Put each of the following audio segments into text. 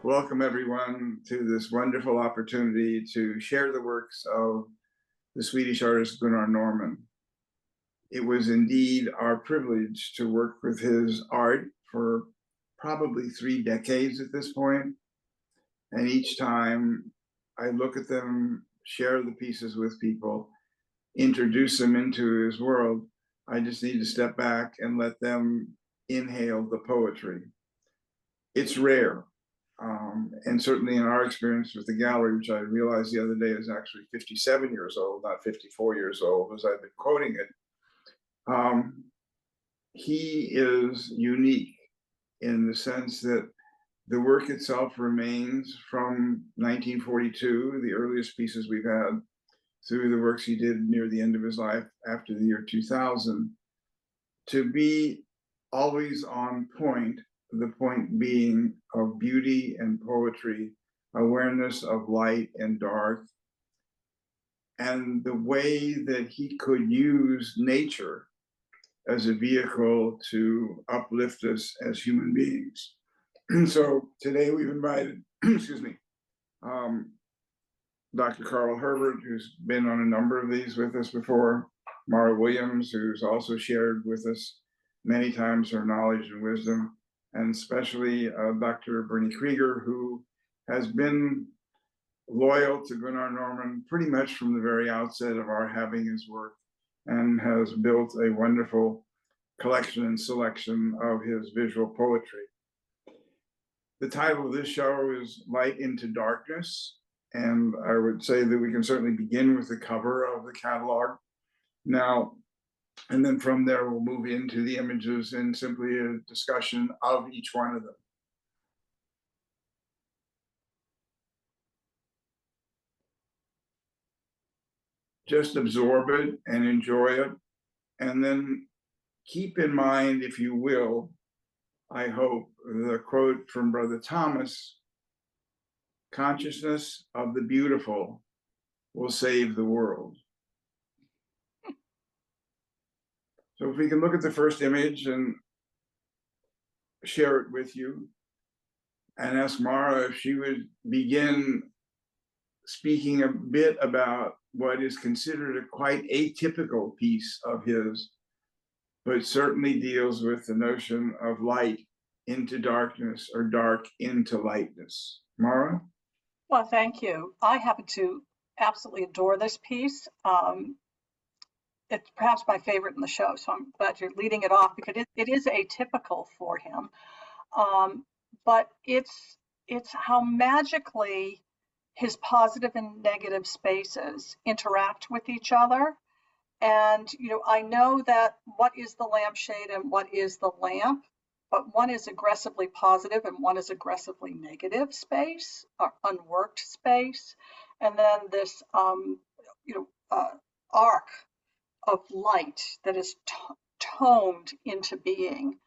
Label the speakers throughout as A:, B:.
A: Welcome everyone to this wonderful opportunity to share the works of the Swedish artist Gunnar Norrman. It was indeed our privilege to work with his art for probably 3 decades at this point. And each time I look at them, share the pieces with people, introduce them into his world, I just need to step back and let them inhale the poetry. It's rare. And certainly in our experience with the gallery, which I realized the other day is actually 57 years old, not 54 years old, as I've been quoting it, he is unique in the sense that the work itself remains from 1942, the earliest pieces we've had, through the works he did near the end of his life after the year 2000, to be always on point. The point being of beauty and poetry, awareness of light and dark, and the way that he could use nature as a vehicle to uplift us as human beings. So today we've invited, excuse me, Dr. Carl Herbert, who's been on a number of these with us before, Mara Williams, who's also shared with us many times her knowledge and wisdom, and especially Dr. Bernie Kreger, who has been loyal to Gunnar Norrman pretty much from the very outset of our having his work, and has built a wonderful collection and selection of his visual poetry. The title of this show is Light into Darkness, and I would say that we can certainly begin with the cover of the catalog now. And then from there, we'll move into the images and simply a discussion of each one of them. Just absorb it and enjoy it. And then keep in mind, if you will, I hope, the quote from Brother Thomas, "Consciousness of the beautiful will save the world." So if we can look at the first image and share it with you, and ask Mara if she would begin speaking a bit about what is considered a quite atypical piece of his, but certainly deals with the notion of light into darkness or dark into lightness. Mara?
B: Well, thank you. I happen to absolutely adore this piece. It's perhaps my favorite in the show, so I'm glad you're leading it off because it is atypical for him. But it's how magically his positive and negative spaces interact with each other. And, I know that what is the lampshade and what is the lamp, but one is aggressively positive and one is aggressively negative space or unworked space. And then this, arc of light that is toned into being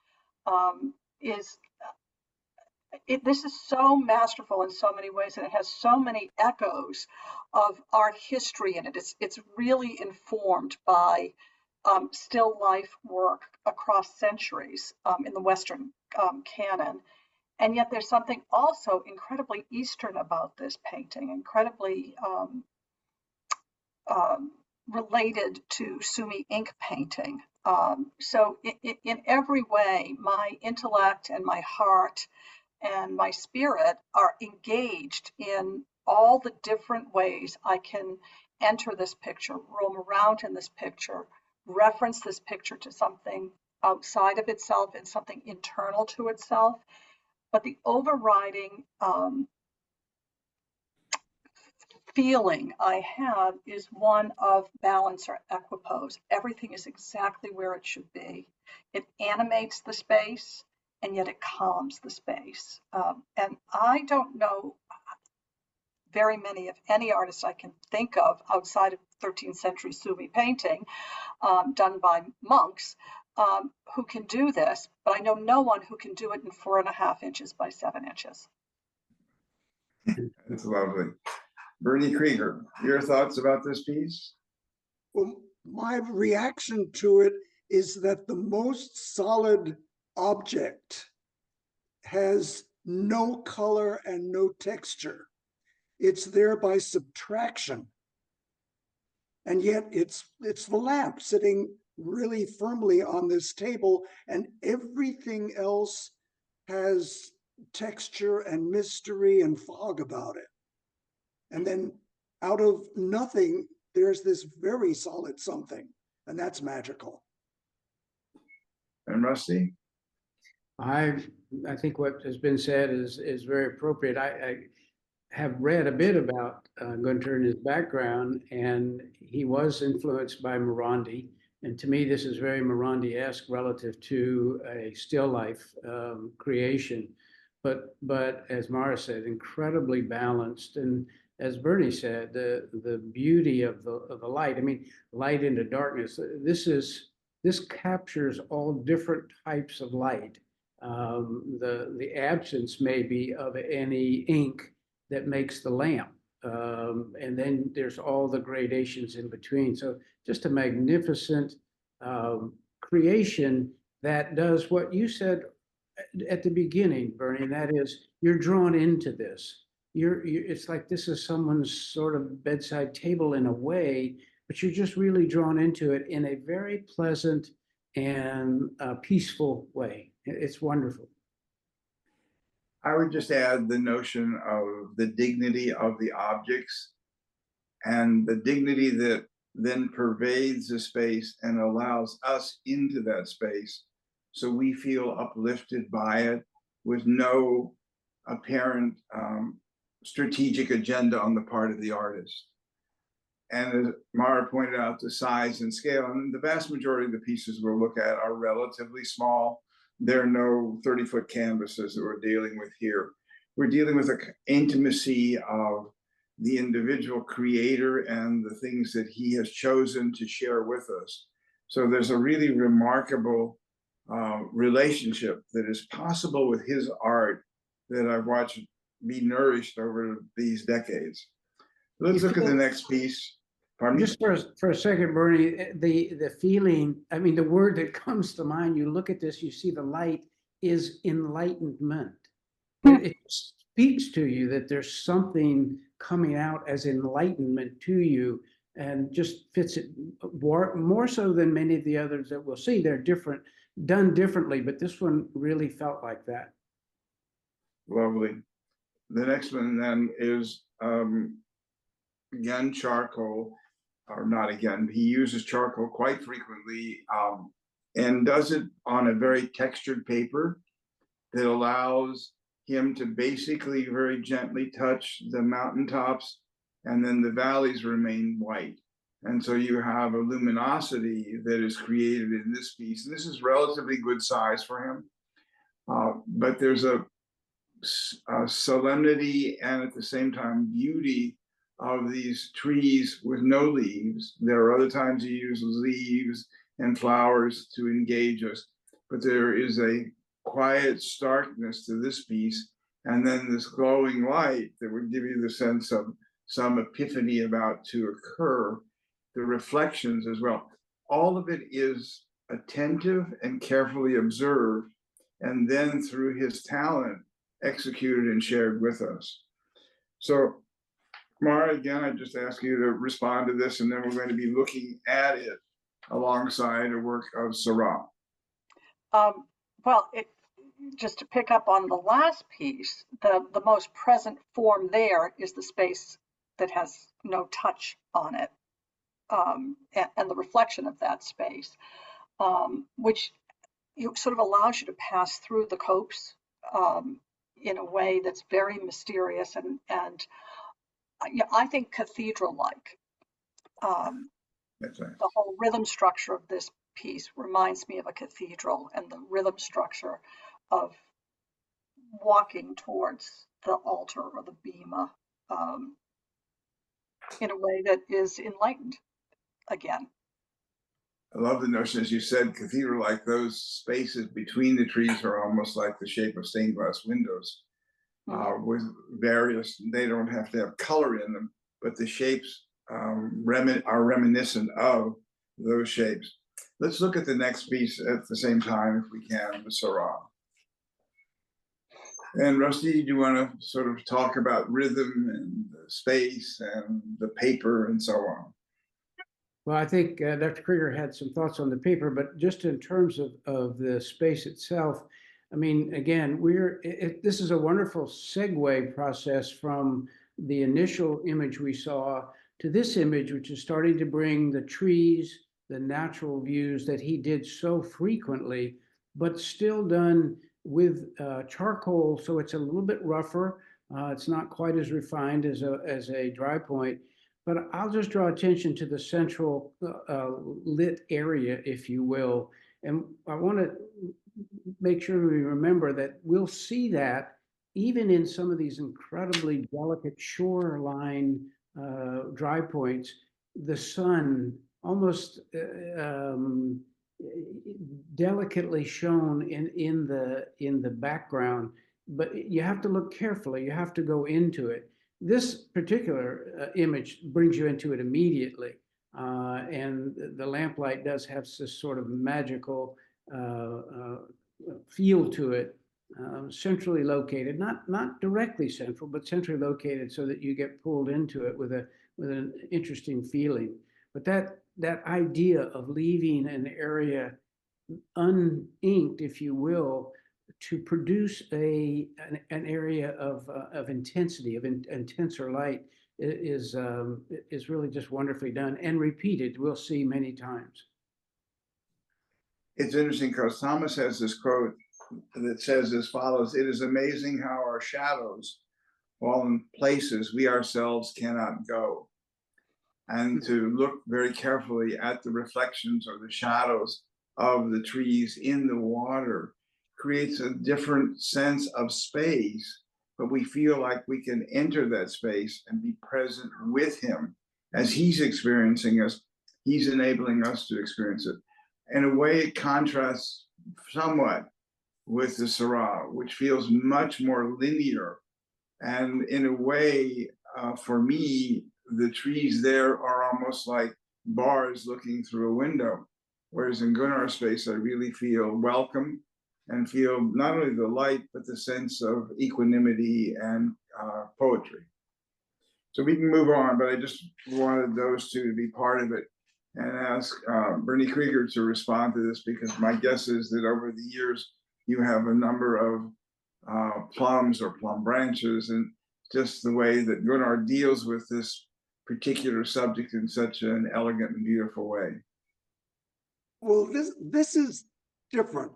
B: this is so masterful in so many ways, and it has so many echoes of art history in it. It's really informed by still life work across centuries in the Western canon. And yet there's something also incredibly Eastern about this painting, incredibly related to Sumi ink painting. So in every way, my intellect and my heart and my spirit are engaged in all the different ways I can enter this picture, roam around in this picture, reference this picture to something outside of itself and something internal to itself. But the overriding feeling I have is one of balance or equipoise. Everything is exactly where it should be. It animates the space, and yet it calms the space. And I don't know very many, if any, artists I can think of outside of 13th century Sumi painting done by monks who can do this, but I know no one who can do it in 4.5 inches by 7 inches.
A: That's lovely. Bernie Kreger, your thoughts about this piece?
C: Well, my reaction to it is that the most solid object has no color and no texture. It's there by subtraction. And yet it's the lamp sitting really firmly on this table, and everything else has texture and mystery and fog about it. And then out of nothing, there's this very solid something, and that's magical.
A: And Rusty?
D: I think what has been said is very appropriate. I have read a bit about Gunnar and his background, and he was influenced by Morandi. And to me, this is very Morandi-esque relative to a still life creation. But as Mara said, incredibly balanced. And as Bernie said, the beauty of the light. I mean, light into darkness. This captures all different types of light. The absence maybe of any ink that makes the lamp. And then there's all the gradations in between. So just a magnificent creation that does what you said at the beginning, Bernie, and that is you're drawn into this. It's like this is someone's sort of bedside table in a way, but you're just really drawn into it in a very pleasant and peaceful way. It's wonderful.
A: I would just add the notion of the dignity of the objects and the dignity that then pervades the space and allows us into that space so we feel uplifted by it with no apparent strategic agenda on the part of the artist. And as Mara pointed out, the size and scale, and the vast majority of the pieces we'll look at are relatively small. There are no 30-foot canvases that we're dealing with here. We're dealing with an intimacy of the individual creator and the things that he has chosen to share with us. So there's a really remarkable relationship that is possible with his art that I've watched be nourished over these decades. Let's look at the next piece. Pardon me?
D: Just for a second, Bernie, the feeling, I mean, the word that comes to mind, you look at this, you see the light is enlightenment. It speaks to you that there's something coming out as enlightenment to you and just fits it more so than many of the others that we'll see. They're different, done differently, but this one really felt like that.
A: Lovely. The next one then is again charcoal, or not again, he uses charcoal quite frequently and does it on a very textured paper that allows him to basically very gently touch the mountaintops, and then the valleys remain white. And so you have a luminosity that is created in this piece. And this is relatively good size for him, but there's a solemnity and at the same time beauty of these trees with no leaves. There are other times he uses leaves and flowers to engage us, but there is a quiet starkness to this piece, and then this glowing light that would give you the sense of some epiphany about to occur, the reflections as well. All of it is attentive and carefully observed, and then through his talent, executed and shared with us. So, Mara, again, I just ask you to respond to this, and then we're going to be looking at it alongside a work of Seurat.
B: Well, just to pick up on the last piece, the most present form there is the space that has no touch on it, and the reflection of that space, which sort of allows you to pass through the copse in a way that's very mysterious and I think cathedral-like.
A: That's right.
B: The whole rhythm structure of this piece reminds me of a cathedral, and the rhythm structure of walking towards the altar or the bema in a way that is enlightened again.
A: I love the notion, as you said, cathedral-like. Those spaces between the trees are almost like the shape of stained glass windows. With various, they don't have to have color in them, but the shapes are reminiscent of those shapes. Let's look at the next piece at the same time, if we can, the Seurat. And Rusty, do you want to sort of talk about rhythm and space and the paper and so on?
D: Well, I think Dr. Kreger had some thoughts on the paper, but just in terms of the space itself, I mean, again, this is a wonderful segue process from the initial image we saw to this image, which is starting to bring the trees, the natural views that he did so frequently, but still done with charcoal, so it's a little bit rougher. It's not quite as refined as a dry point. But I'll just draw attention to the central lit area, if you will. And I want to make sure we remember that we'll see that even in some of these incredibly delicate shoreline dry points, the sun almost delicately shown in the background. But you have to look carefully. You have to go into it. This particular image brings you into it immediately, and the lamplight does have this sort of magical feel to it, centrally located, not directly central, but centrally located, so that you get pulled into it with an interesting feeling. But that idea of leaving an area uninked, if you will, to produce an area of intensity, of intenser light, is really just wonderfully done and repeated. We'll see many times.
A: It's interesting because Thomas has this quote that says as follows: "It is amazing how our shadows fall in places we ourselves cannot go." And to look very carefully at the reflections or the shadows of the trees in the water creates a different sense of space, but we feel like we can enter that space and be present with him as he's experiencing us. He's enabling us to experience it. In a way, it contrasts somewhat with the Syrah, which feels much more linear. And in a way, for me, the trees there are almost like bars looking through a window. Whereas in Gunnar's space, I really feel welcome and feel not only the light, but the sense of equanimity and poetry. So we can move on, but I just wanted those two to be part of it and ask Bernie Kreger to respond to this, because my guess is that over the years, you have a number of plums or plum branches, and just the way that Gunnar deals with this particular subject in such an elegant and beautiful way.
C: Well, this is different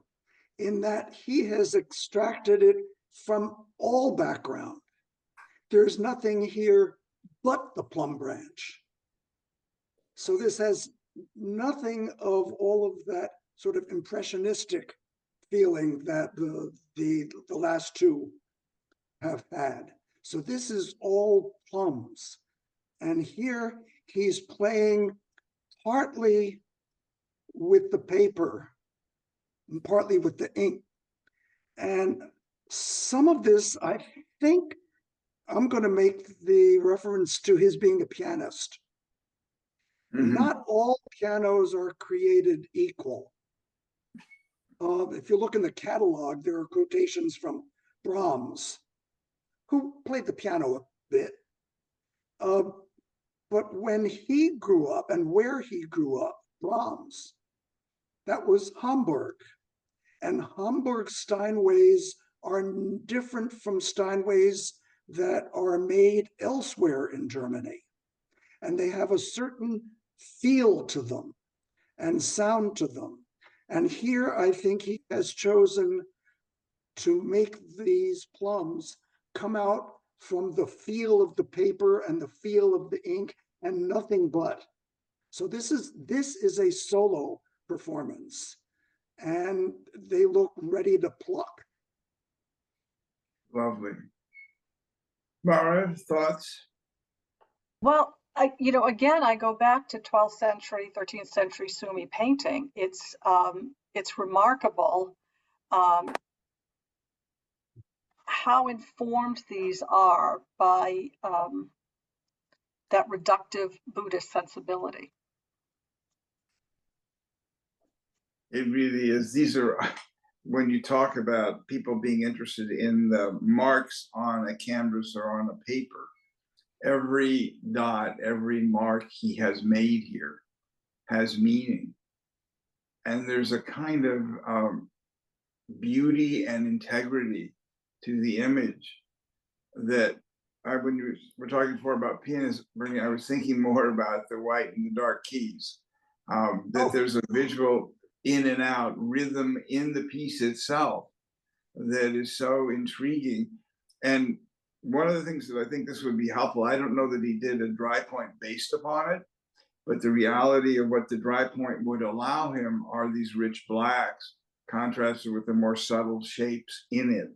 C: in that he has extracted it from all background. There's nothing here but the plum branch. So this has nothing of all of that sort of impressionistic feeling that the last two have had. So this is all plums. And here he's playing partly with the paper and partly with the ink. And some of this, I think I'm going to make the reference to his being a pianist. Mm-hmm. Not all pianos are created equal. If you look in the catalog, there are quotations from Brahms, who played the piano a bit. But when he grew up and where he grew up, Brahms, that was Hamburg. And Hamburg Steinways are different from Steinways that are made elsewhere in Germany. And they have a certain feel to them and sound to them. And here I think he has chosen to make these plums come out from the feel of the paper and the feel of the ink and nothing but. So this is a solo performance, and they look ready to pluck.
A: Lovely. Mara, thoughts?
B: Well, again, I go back to 12th century, 13th century Sumi painting. It's remarkable how informed these are by that reductive Buddhist sensibility.
A: It really is. These are when you talk about people being interested in the marks on a canvas or on a paper, every dot, every mark he has made here has meaning. And there's a kind of beauty and integrity to the image that when you were talking before about pianists, Bernie, I was thinking more about the white and the dark keys. That there's a visual in and out rhythm in the piece itself that is so intriguing. And one of the things that I think this would be helpful, I don't know that he did a dry point based upon it, but the reality of what the dry point would allow him are these rich blacks contrasted with the more subtle shapes in it.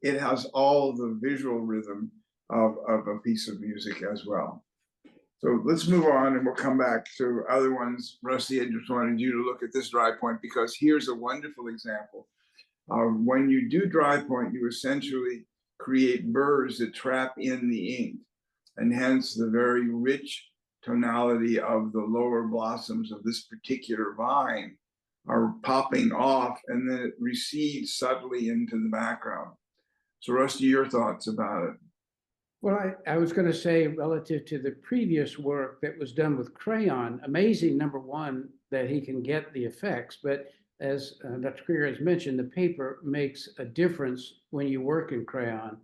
A: It has all the visual rhythm of a piece of music as well. So let's move on and we'll come back to other ones. Rusty, I just wanted you to look at this dry point because here's a wonderful example. When you do dry point, you essentially create burrs that trap in the ink, and hence the very rich tonality of the lower blossoms of this particular vine are popping off, and then it recedes subtly into the background. So Rusty, your thoughts about it?
D: Well, I was going to say relative to the previous work that was done with crayon, amazing, number one, that he can get the effects. But as Dr. Kreger has mentioned, the paper makes a difference when you work in crayon.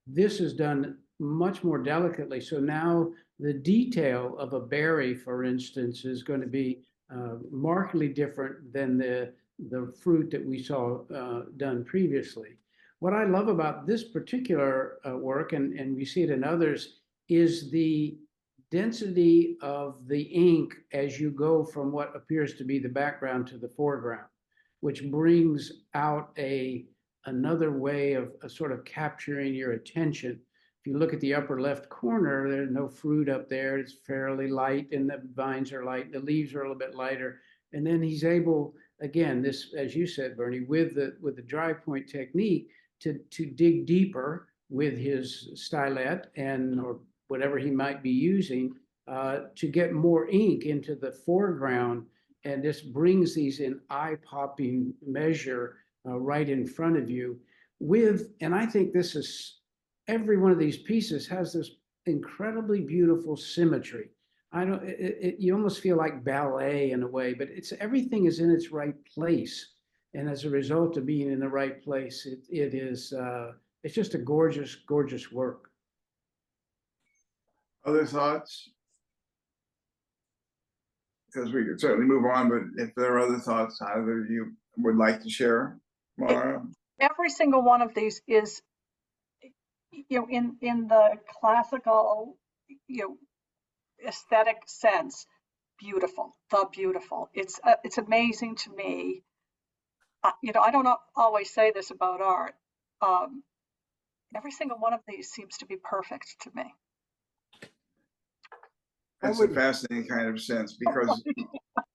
D: This is done much more delicately. So now the detail of a berry, for instance, is going to be markedly different than the fruit that we saw done previously. What I love about this particular work, and we see it in others, is the density of the ink as you go from what appears to be the background to the foreground, which brings out another way of sort of capturing your attention. If you look at the upper left corner, there's no fruit up there. It's fairly light, and the vines are light. The leaves are a little bit lighter. And then he's able, again, this, as you said, Bernie, with the dry point technique, to dig deeper with his stylet or whatever he might be using to get more ink into the foreground. And this brings these in eye-popping measure right in front of you and I think this is, every one of these pieces has this incredibly beautiful symmetry. You almost feel like ballet in a way, but everything is in its right place. And as a result of being in the right place, it's just a gorgeous, gorgeous work.
A: Other thoughts? Because we could certainly move on, but if there are other thoughts either of you would like to share, Mara?
B: Every single one of these is, in the classical, aesthetic sense, beautiful. It's amazing to me. I don't always say this about art. Every single one of these seems to be perfect to me.
A: That's a fascinating kind of sense, because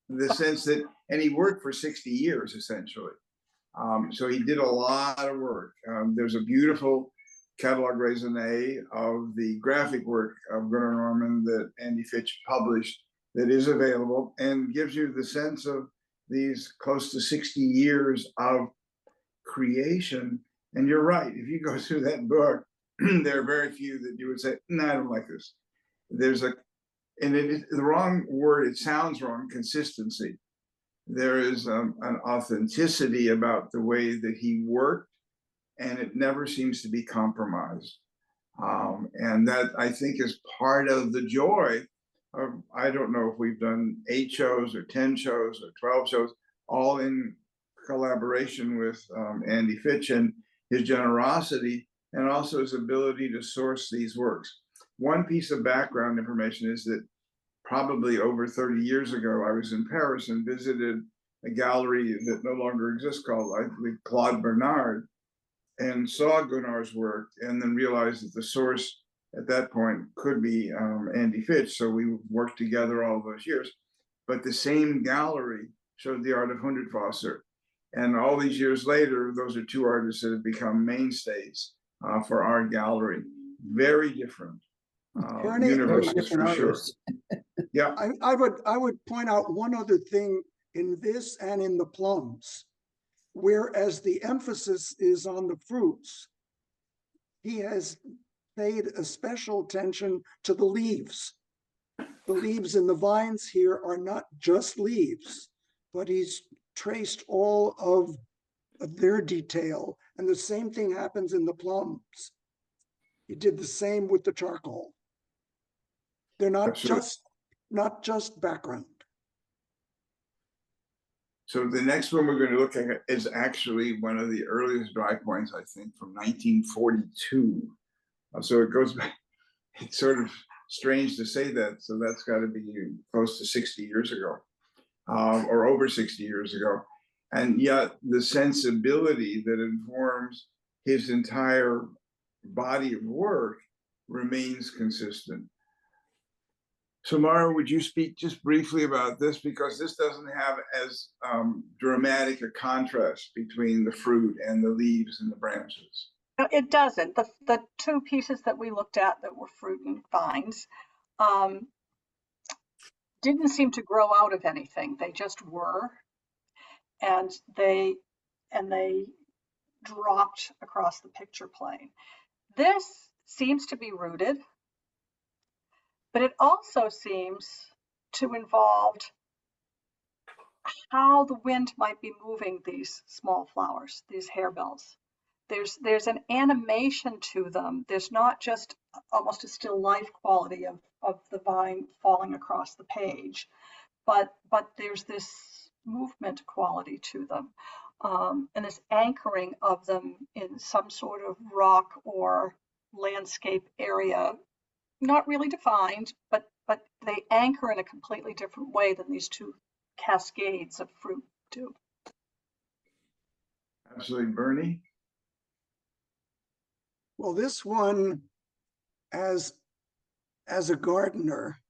A: the sense that, and he worked for 60 years essentially. So he did a lot of work. There's a beautiful catalog raisonné of the graphic work of Gunnar Norrman that Andy Fitch published that is available and gives you the sense of these close to 60 years of creation. And you're right, if you go through that book, there are very few that you would say, no, I don't like this. And it is the wrong word, it sounds wrong, consistency. There is an authenticity about the way that he worked, and it never seems to be compromised. And that, I think, is part of the joy of, I don't know if we've done 8 shows or 10 shows or 12 shows, all in collaboration with Andy Fitch and his generosity, and also his ability to source these works. One piece of background information is that probably over 30 years ago, I was in Paris and visited a gallery that no longer exists called, I believe, Claude Bernard, and saw Gunnar's work, and then realized that the source at that point could be Andy Fitch. So we worked together all those years. But the same gallery showed the art of Hundertwasser. And all these years later, those are 2 artists that have become mainstays for our gallery. Very different universes, for sure. Yeah,
C: I would point out one other thing in this and in the plums, whereas the emphasis is on the fruits. He has paid a special attention to the leaves. The leaves in the vines here are not just leaves, but he's traced all of their detail. And the same thing happens in the plums. He did the same with the charcoal. They're not just background.
A: So the next one we're going to look at is actually one of the earliest dry points, I think, from 1942. So it goes back, it's sort of strange to say that. So that's got to be close to 60 years ago, or over 60 years ago. And yet the sensibility that informs his entire body of work remains consistent. So Mara, would you speak just briefly about this? Because this doesn't have as dramatic a contrast between the fruit and the leaves and the branches.
B: No, it doesn't. The two pieces that we looked at that were fruit and vines didn't seem to grow out of anything. They just were, and they dropped across the picture plane. This seems to be rooted, but it also seems to involve how the wind might be moving these small flowers, these harebells. There's an animation to them. There's not just almost a still life quality of the vine falling across the page, but there's this movement quality to them, and this anchoring of them in some sort of rock or landscape area, not really defined, but they anchor in a completely different way than these two cascades of fruit do.
A: Absolutely. Bernie?
C: Well, this one, as a gardener,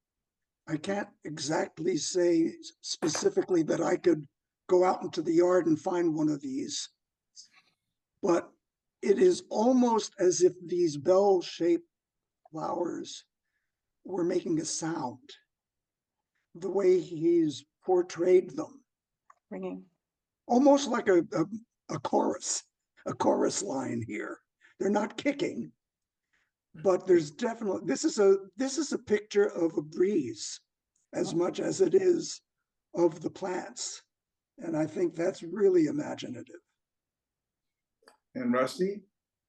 C: I can't exactly say specifically that I could go out into the yard and find one of these, but it is almost as if these bell-shaped flowers were making a sound, the way he's portrayed them.
B: Ringing.
C: Almost like a chorus line here. They're not kicking, but there's definitely, this is a picture of a breeze as much as it is of the plants. And I think that's really imaginative.
A: And Rusty?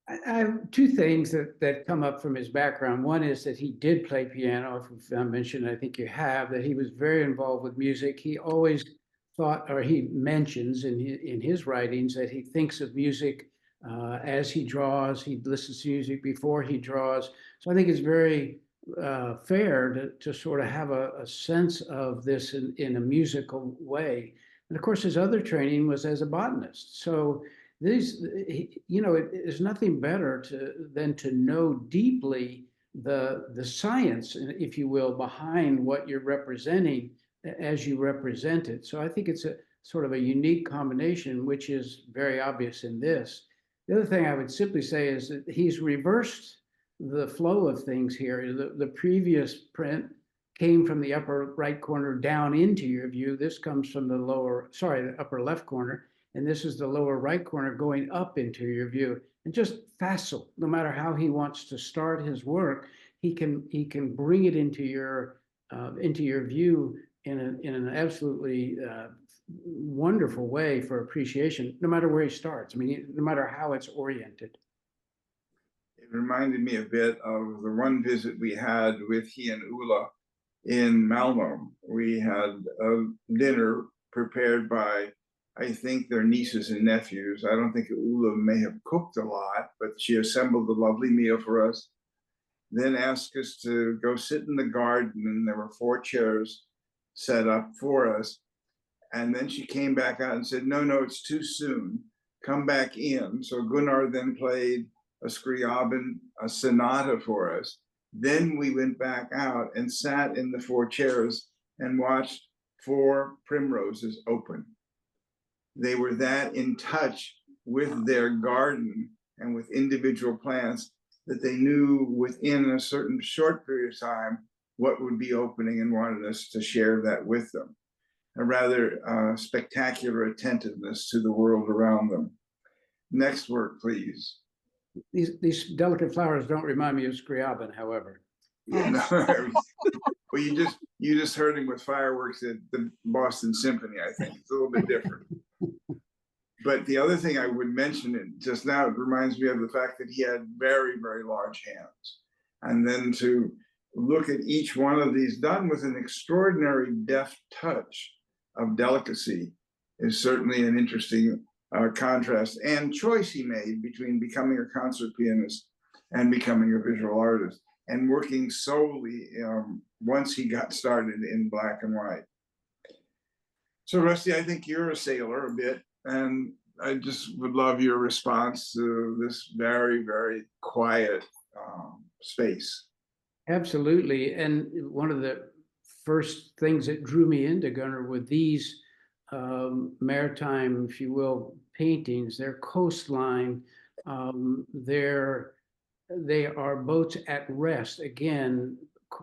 D: I have two things that come up from his background. One is that he did play piano, if I mentioned, I think you have, that he was very involved with music. He always thought, or he mentions in his writings, that he thinks of music as he draws. He listens to music before he draws. So I think it's very fair to sort of have a sense of this in a musical way. And of course, his other training was as a botanist. So there's nothing better than to know deeply the science, if you will, behind what you're representing as you represent it. So I think it's a sort of a unique combination, which is very obvious in this. The other thing I would simply say is that he's reversed the flow of things here. The previous print came from the upper right corner down into your view. This comes from the upper left corner. And this is the lower right corner going up into your view. And just facile, no matter how he wants to start his work, he can bring it into your view in an absolutely wonderful way for appreciation, no matter where he starts. I mean, no matter how it's oriented.
A: It reminded me a bit of the one visit we had with he and Ulla in Malmo. We had a dinner prepared by, I think, their nieces and nephews. I don't think Ulla may have cooked a lot, but she assembled a lovely meal for us, then asked us to go sit in the garden, and there were 4 chairs set up for us. And then she came back out and said, no, it's too soon. Come back in. So Gunnar then played a Scriabin, a sonata for us. Then we went back out and sat in the 4 chairs and watched 4 primroses open. They were that in touch with their garden and with individual plants that they knew within a certain short period of time what would be opening and wanted us to share that with them. a rather spectacular attentiveness to the world around them. Next work, please.
D: These delicate flowers don't remind me of Scriabin, however.
A: Yeah, no, well, you just heard him with fireworks at the Boston Symphony. I think it's a little bit different. But the other thing I would mention just now, it reminds me of the fact that he had very, very large hands. And then to look at each one of these done with an extraordinary deft touch of delicacy is certainly an interesting contrast and choice he made between becoming a concert pianist and becoming a visual artist, and working solely once he got started in black and white. So Rusty, I think you're a sailor a bit, and I just would love your response to this very, very quiet space.
D: Absolutely. And one of the first things that drew me into Gunnar were these maritime, if you will, paintings. Their coastline, they are boats at rest. Again,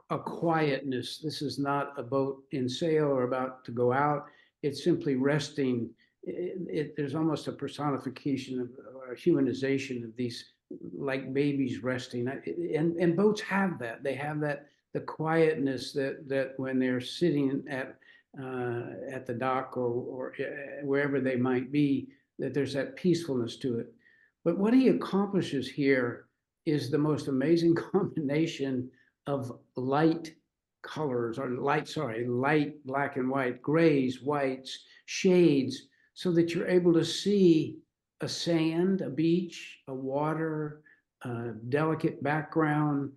D: a quietness. This is not a boat in sail or about to go out. It's simply resting. There's almost a personification of, or a humanization of these, like babies resting. And boats have that. They have that, the quietness that when they're sitting at the dock or wherever they might be, that there's that peacefulness to it. But what he accomplishes here is the most amazing combination of light colors, or light black and white, grays, whites, shades, so that you're able to see a sand, a beach, a water, a delicate background,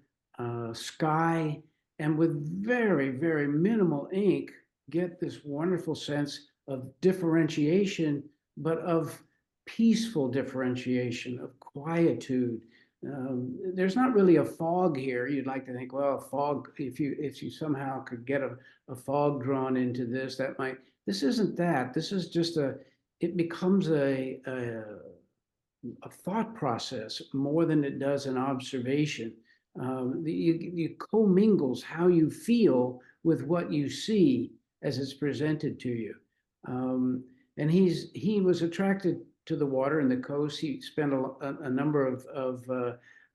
D: sky, and with very, very minimal ink, get this wonderful sense of differentiation, but of peaceful differentiation, of quietude. There's not really a fog here. You'd like to think, well, a fog, if you somehow could get a fog drawn into this, that might, this isn't that. This is just it becomes a thought process more than it does an observation. You commingles how you feel with what you see as it's presented to you. And he was attracted to the water and the coast. He spent a number of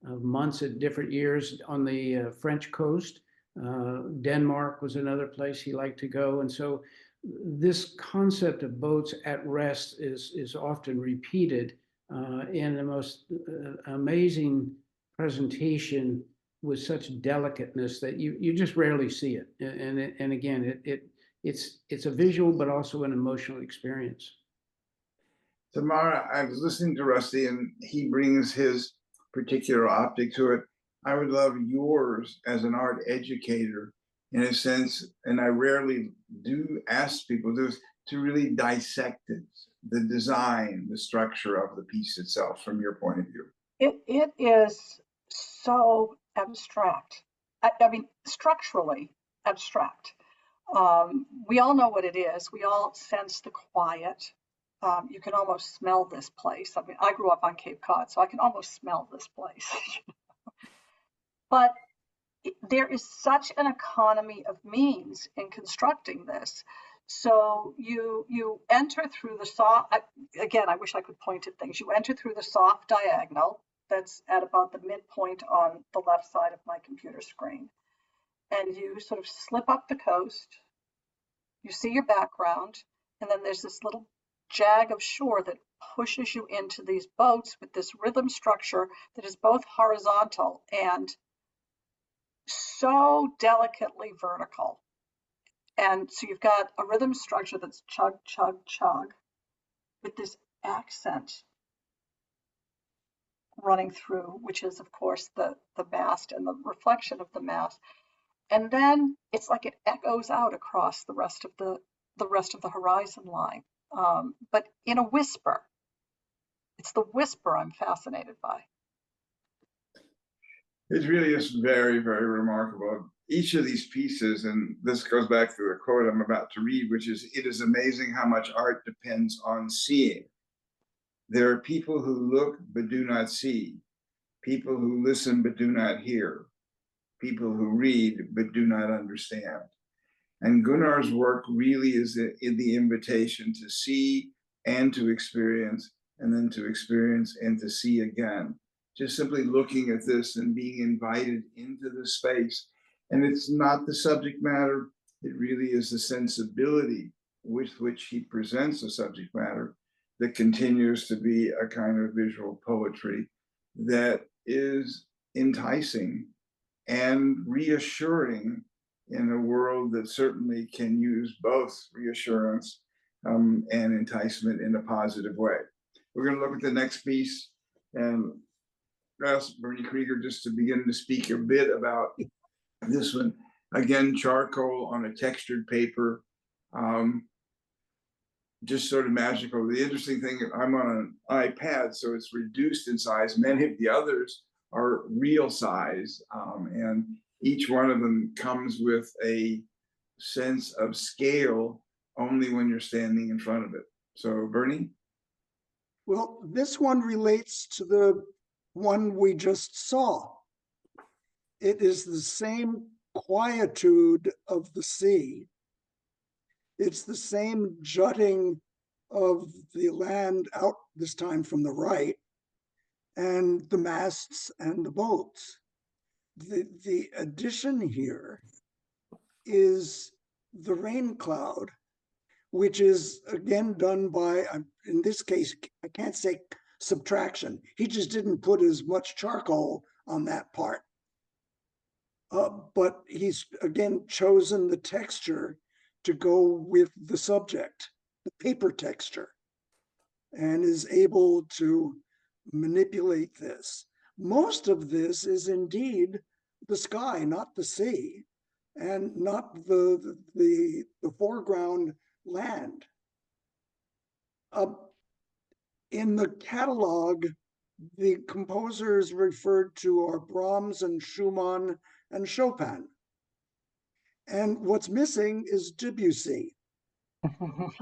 D: months at different years on the French coast. Denmark was another place he liked to go. And so this concept of boats at rest is often repeated in the most amazing presentation with such delicateness that you just rarely see it. And again, it's a visual, but also an emotional experience.
A: Tamara, I was listening to Rusty, and he brings his particular optic to it. I would love yours as an art educator, in a sense, and I rarely do ask people this, to really dissect it, the design, the structure of the piece itself from your point of view.
B: It is so abstract. I mean, structurally abstract. We all know what it is. We all sense the quiet. You can almost smell this place. I mean, I grew up on Cape Cod, so I can almost smell this place. But there is such an economy of means in constructing this. So you enter through the soft, again, I wish I could point at things. You enter through the soft diagonal that's at about the midpoint on the left side of my computer screen. And you sort of slip up the coast. You see your background, and then there's this little jag of shore that pushes you into these boats with this rhythm structure that is both horizontal and so delicately vertical. And so you've got a rhythm structure that's chug, chug, chug with this accent running through, which is of course the mast and the reflection of the mast. And then it's like it echoes out across the rest of the horizon line. But in a whisper. It's the whisper I'm fascinated by.
A: It really is very, very remarkable. Each of these pieces, and this goes back to the quote I'm about to read, which is, "It is amazing how much art depends on seeing. There are people who look but do not see, people who listen but do not hear, people who read but do not understand." And Gunnar's work really is in the invitation to see and to experience, and then to experience and to see again. Just simply looking at this and being invited into the space. And it's not the subject matter, it really is the sensibility with which he presents the subject matter that continues to be a kind of visual poetry that is enticing and reassuring in a world that certainly can use both reassurance and enticement in a positive way. We're going to look at the next piece and ask Bernie Kreger just to begin to speak a bit about this one. Again, charcoal on a textured paper, just sort of magical. The interesting thing, I'm on an iPad, so it's reduced in size. Many of the others are real size, and each one of them comes with a sense of scale only when you're standing in front of it. So, Bernie?
C: Well, this one relates to the one we just saw. It is the same quietude of the sea. It's the same jutting of the land out, this time from the right, and the masts and the boats. The addition here is the rain cloud, which is again done by, in this case, I can't say subtraction. He just didn't put as much charcoal on that part. But he's again chosen the texture to go with the subject, the paper texture, and is able to manipulate this. Most of this is indeed the sky, not the sea, and not the foreground land. In the catalog, the composers referred to are Brahms and Schumann and Chopin. And what's missing is Debussy.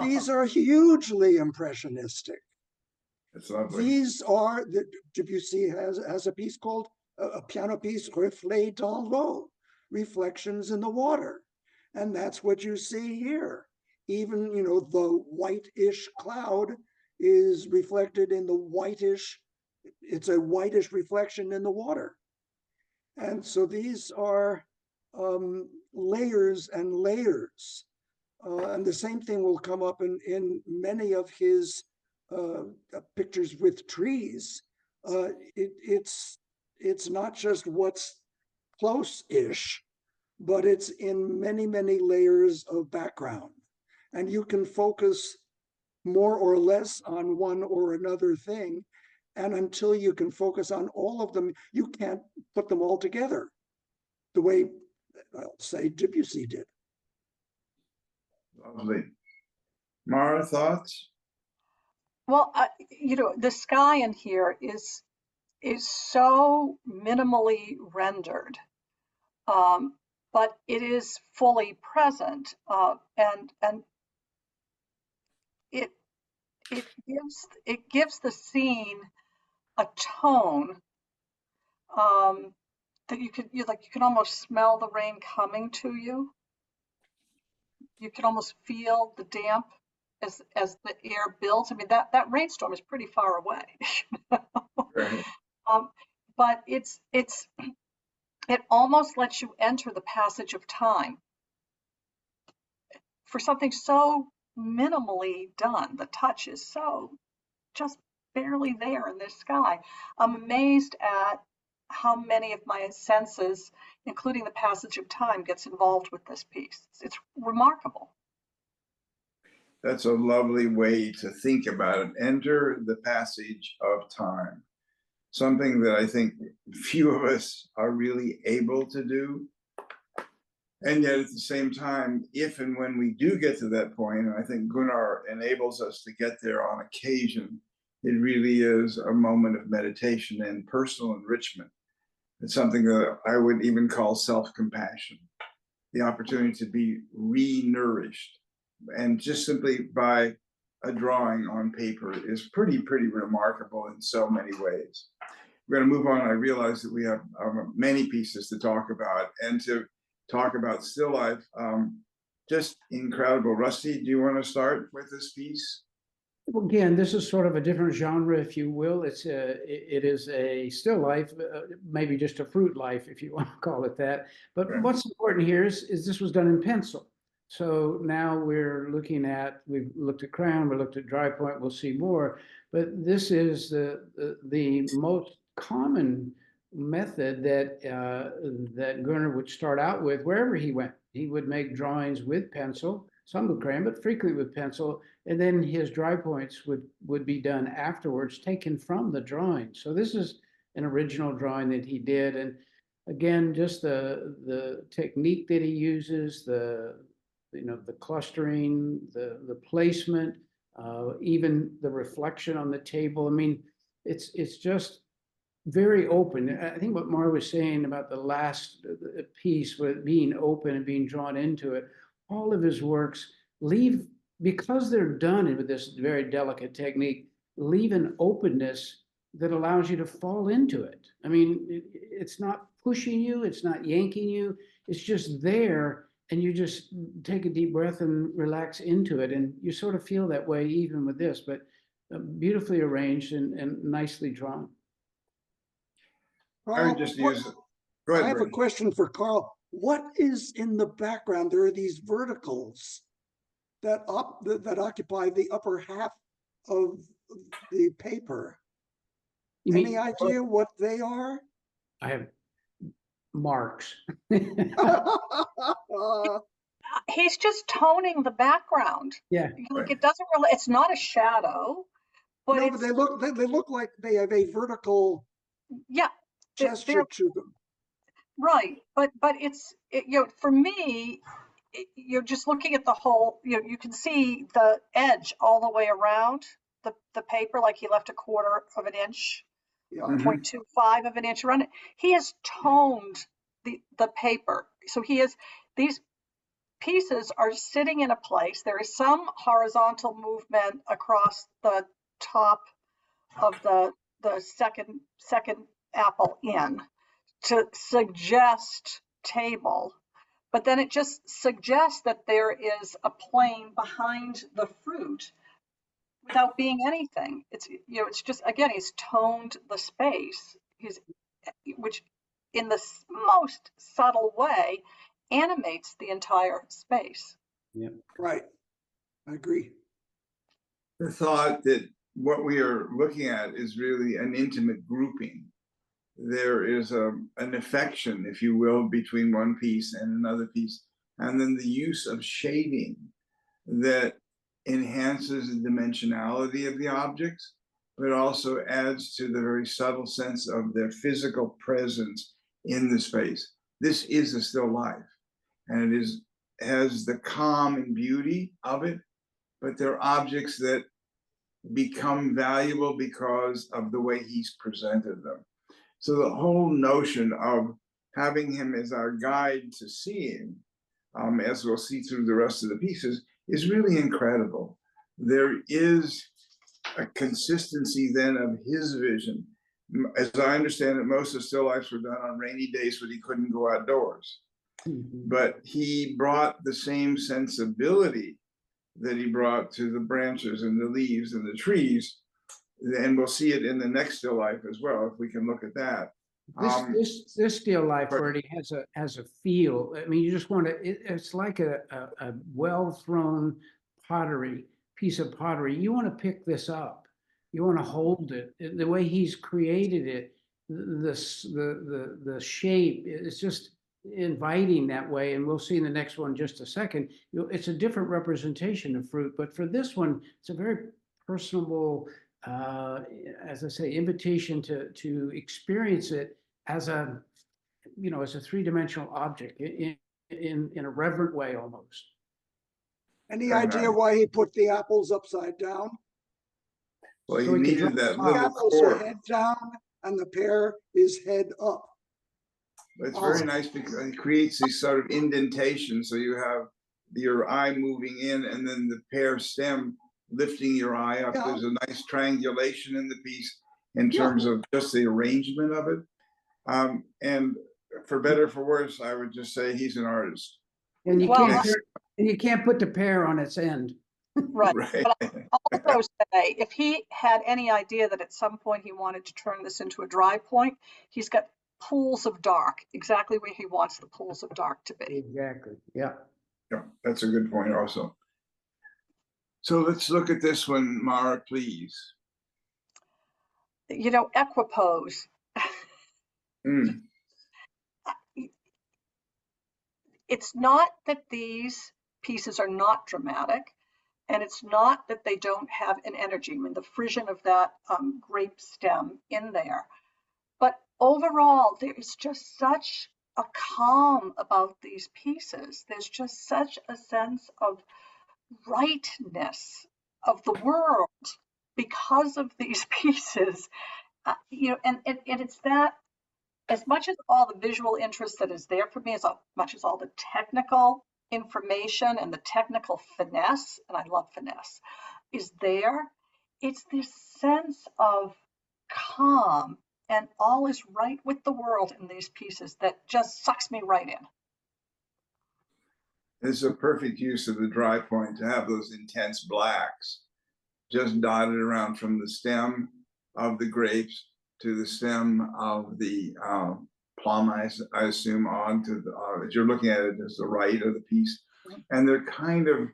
C: These are hugely impressionistic.
A: It's lovely.
C: These are, Debussy has a piece called, a piano piece, Reflets dans l'eau, reflections in the water. And that's what you see here. Even, the whitish cloud is reflected in the whitish, it's a whitish reflection in the water. And so these are layers and layers. And the same thing will come up in many of his pictures with trees. It's not just what's close-ish, but it's in many, many layers of background. And you can focus more or less on one or another thing. And until you can focus on all of them, you can't put them all together the way, I'll say, Debussy did.
A: Lovely. Mara, thoughts?
B: Well, the sky in here is so minimally rendered, but it is fully present, and it gives the scene a tone that you can almost smell the rain coming to you. You can almost feel the damp as the air builds. I mean, that rainstorm is pretty far away.
A: Right.
B: But it almost lets you enter the passage of time for something so minimally done. The touch is so just barely there in this sky. I'm amazed at how many of my senses, including the passage of time, gets involved with this piece. It's remarkable.
A: That's a lovely way to think about it. Enter the passage of time. Something that I think few of us are really able to do. And yet at the same time, if and when we do get to that point, and I think Gunnar enables us to get there on occasion, it really is a moment of meditation and personal enrichment. It's something that I would even call self-compassion, the opportunity to be re-nourished. And just simply by a drawing on paper is pretty remarkable in so many ways. We're going to move on. I realize that we have many pieces to talk about, and to talk about still life. just incredible. Rusty, do you want to start with this piece?
D: Again, this is sort of a different genre, if you will. It is a still life, maybe just a fruit life, if you want to call it that. But
A: Right.
D: what's important here is this was done in pencil. So now we've looked at crayon, we looked at dry point, we'll see more. But this is the most common method that Gunnar would start out with wherever he went. He would make drawings with pencil, some with crayon, but frequently with pencil. And then his dry points would be done afterwards, taken from the drawing. So this is an original drawing that he did. And again, just the technique that he uses, the clustering, the placement, even the reflection on the table. I mean, it's just very open. I think what Mara was saying about the last piece with being open and being drawn into it, all of his works leave, because they're done with this very delicate technique, leave an openness that allows you to fall into it. I mean, it's not pushing you, it's not yanking you, it's just there, and you just take a deep breath and relax into it. And you sort of feel that way even with this, but beautifully arranged and nicely drawn.
A: I would just use it. Go ahead,
C: I have a
A: Bernie.
C: question for Carl. What is in the background? There are these verticals that occupy the upper half of the paper.
D: You
C: Any
D: mean,
C: idea what they are?
D: I have marks.
B: He's just toning the background.
D: Yeah.
B: Like, it doesn't really, it's not a shadow, but
C: No,
B: it's,
C: but they look like they have a vertical
B: yeah,
C: gesture to them.
B: right. But for me, you're just looking at the whole, you can see the edge all the way around the paper, like he left a quarter of an inch,
C: Yeah.
B: 0.25 of an inch around it. He has toned the paper. So these pieces are sitting in a place. There is some horizontal movement across the top of the second apple in to suggest table, but then it just suggests that there is a plane behind the fruit without being anything. It's just, again, he's toned the space, which in the most subtle way animates the entire space.
D: Yeah.
C: Right. I agree.
A: The thought that what we are looking at is really an intimate grouping. There is an affection, if you will, between one piece and another piece, and then the use of shading that enhances the dimensionality of the objects, but also adds to the very subtle sense of their physical presence in the space. This is a still life, and it has the calm and beauty of it, but they're objects that become valuable because of the way he's presented them. So the whole notion of having him as our guide to seeing, as we'll see through the rest of the pieces, is really incredible. There is a consistency then of his vision. As I understand it, most of still lifes were done on rainy days when he couldn't go outdoors. But he brought the same sensibility that he brought to the branches and the leaves and the trees, and we'll see it in the next still life as well, if we can look at that.
D: This still life already has a feel. I mean, you just want to. It's like a well thrown piece of pottery. You want to pick this up. You want to hold it. The way he's created it, the shape is just inviting that way. And we'll see in the next one in just a second. It's a different representation of fruit, but for this one, it's a very personable, as I say, invitation to experience it as a three-dimensional object in a reverent way almost.
C: Any
A: Very
C: idea
A: nice.
C: why he put the apples upside down?
A: Well,
D: So
A: you
D: he can
A: needed that
C: The
A: little
C: apples are
A: core.
C: head down and the pear is head up.
A: It's very nice because it creates these sort of indentations. So you have your eye moving in and then the pear stem lifting your eye up.
C: Yeah.
A: There's a nice triangulation in the piece in terms of just the arrangement of it. And for better or for worse, I would just say he's an artist.
D: And you
B: Well,
D: can't, and you can't put the pear on its end.
B: right.
A: Right.
B: But I'll also say, if he had any idea that at some point he wanted to turn this into a dry point, he's got pools of dark, exactly where he wants the pools of dark to be.
D: Exactly, yeah.
A: Yeah, that's a good point also. So let's look at this one, Mara, please.
B: You know, equipoise.
A: Mm,
B: It's not that these pieces are not dramatic, and it's not that they don't have an energy. I mean, the frisson of that grape stem in there. But overall, there is just such a calm about these pieces. There's just such a sense of rightness of the world because of these pieces. You know, and it's that, as much as all the visual interest that is there for me, as much as all the technical information and the technical finesse, and I love finesse, is there, it's this sense of calm and all is right with the world in these pieces that just sucks me right in.
A: This is a perfect use of the dry point to have those intense blacks just dotted around from the stem of the grapes to the stem of the plum, I assume, on to the, as you're looking at it, as the right of the piece. And they're kind of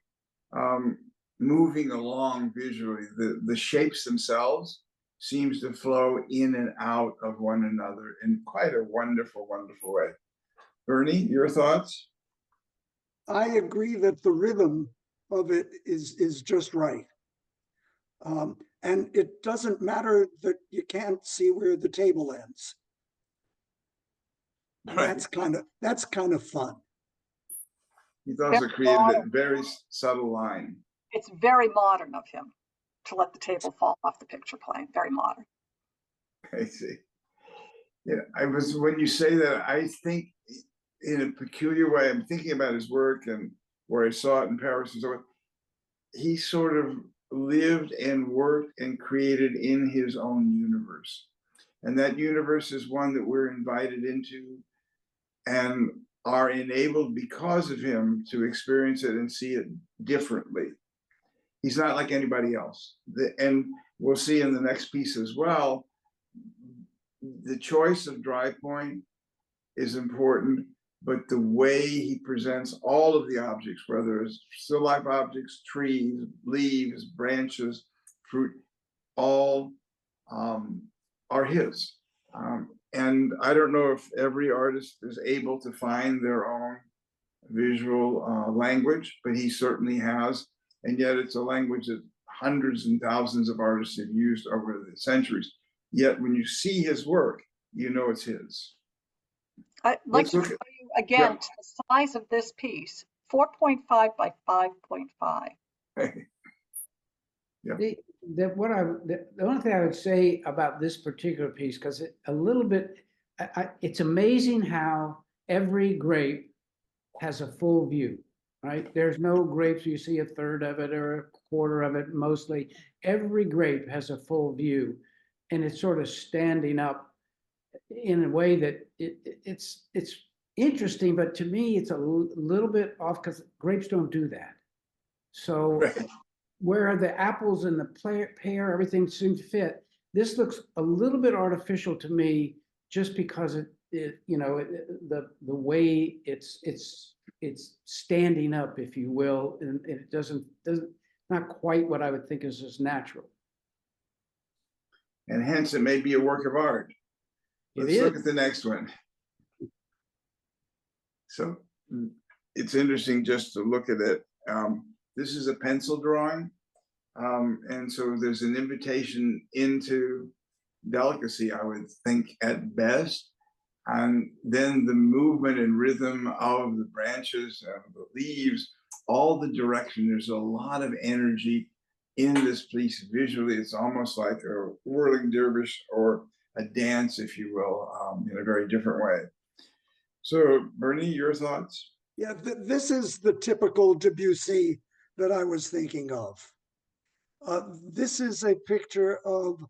A: moving along visually. The shapes themselves seems to flow in and out of one another in quite a wonderful, wonderful way. Bernie, your thoughts?
C: I agree that the rhythm of it is just right. And it doesn't matter that you can't see where the table ends.
A: Right.
C: That's kind of fun.
A: He's also created a very subtle line.
B: It's very modern of him to let the table fall off the picture plane. Very modern.
A: I see. Yeah, when you say that, I think in a peculiar way, I'm thinking about his work and where I saw it in Paris and so on. He sort of lived and worked and created in his own universe. And that universe is one that we're invited into and are enabled because of him to experience it and see it differently. He's not like anybody else. And we'll see in the next piece as well, the choice of dry point is important, but the way he presents all of the objects, whether it's still life objects, trees, leaves, branches, fruit, all are his. And I don't know if every artist is able to find their own visual language, but he certainly has. And yet it's a language that hundreds and thousands of artists have used over the centuries. Yet when you see his work, you know it's his.
B: I'd like to show you again the size of this piece, 4.5 by 5.5.
A: Yeah.
D: The only thing I would say about this particular piece, because a little bit, it's amazing how every grape has a full view, right? There's no grapes you see a third of it or a quarter of it. Mostly every grape has a full view, and it's sort of standing up in a way that it's interesting, but to me it's a little bit off because grapes don't do that. So
A: Right.
D: where the apples and the pear, everything seems to fit, this looks a little bit artificial to me, just because the way it's standing up, if you will, and it doesn't not quite what I would think is as natural.
A: And hence it may be a work of art. Let's look at the next one. So it's interesting just to look at it. This is a pencil drawing. And so there's an invitation into delicacy, I would think, at best. And then the movement and rhythm of the branches and the leaves, all the direction, there's a lot of energy in this piece visually. It's almost like a whirling dervish or a dance, if you will, in a very different way. So Bernie, your thoughts?
C: Yeah, this is the typical Debussy that I was thinking of. This is a picture of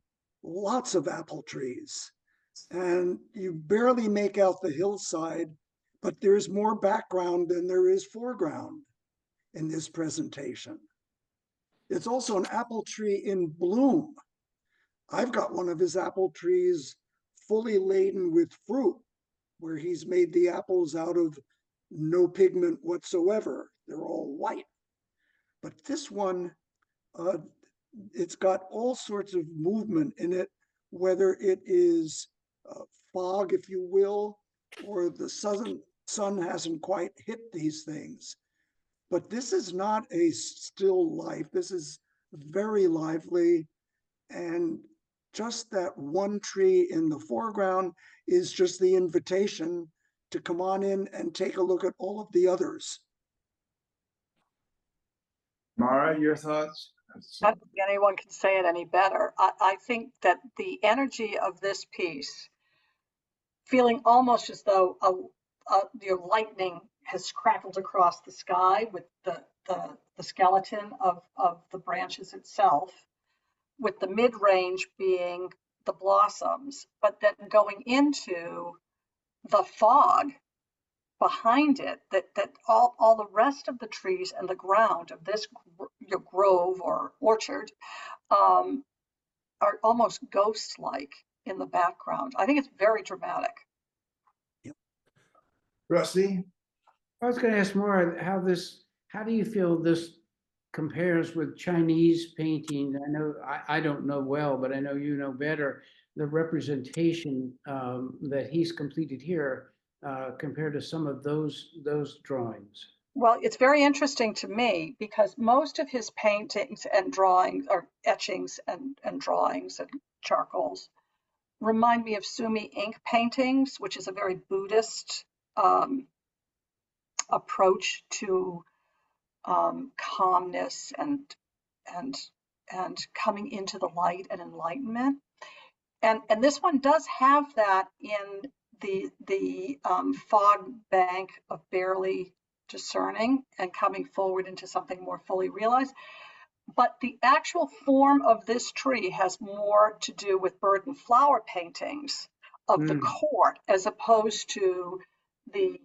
C: lots of apple trees, and you barely make out the hillside, but there's more background than there is foreground in this presentation. It's also an apple tree in bloom. I've got one of his apple trees fully laden with fruit, where he's made the apples out of no pigment whatsoever. They're all white. But this one, it's got all sorts of movement in it, whether it is fog, if you will, or the sun hasn't quite hit these things. But this is not a still life. This is very lively. And just that one tree in the foreground is just the invitation to come on in and take a look at all of the others.
A: Mara, your thoughts?
B: I don't think anyone can say it any better. I think that the energy of this piece, feeling almost as though your lightning has crackled across the sky with the skeleton of the branches itself, with the mid-range being the blossoms, but then going into the fog behind it, that all the rest of the trees and the ground of this grove or orchard are almost ghost-like in the background. I think it's very dramatic.
A: Rusty?
D: I was going to ask more how do you feel this compares with Chinese painting? I know I don't know well, but I know you know better, the representation that he's completed here compared to some of those drawings.
B: Well, it's very interesting to me because most of his paintings and drawings, or etchings and drawings and charcoals, remind me of Sumi ink paintings, which is a very Buddhist approach to calmness and coming into the light and enlightenment. And this one does have that in the fog bank of barely discerning and coming forward into something more fully realized. But the actual form of this tree has more to do with bird and flower paintings of the court, as opposed to the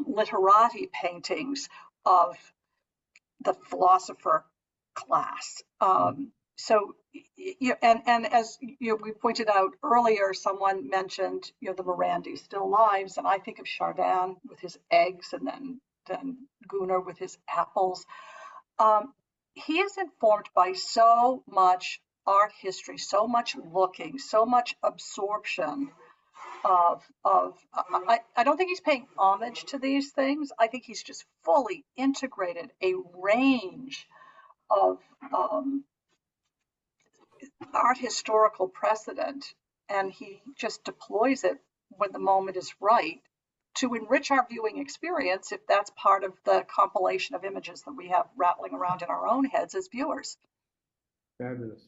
B: literati paintings of the philosopher class. So, and as we pointed out earlier, someone mentioned, the Morandi still lives, and I think of Chardin with his eggs, and then Gunnar with his apples. He is informed by so much art history, so much looking, so much absorption of I don't think he's paying homage to these things. I think he's just fully integrated a range of art historical precedent, and he just deploys it when the moment is right to enrich our viewing experience, if that's part of the compilation of images that we have rattling around in our own heads as viewers.
D: Fabulous.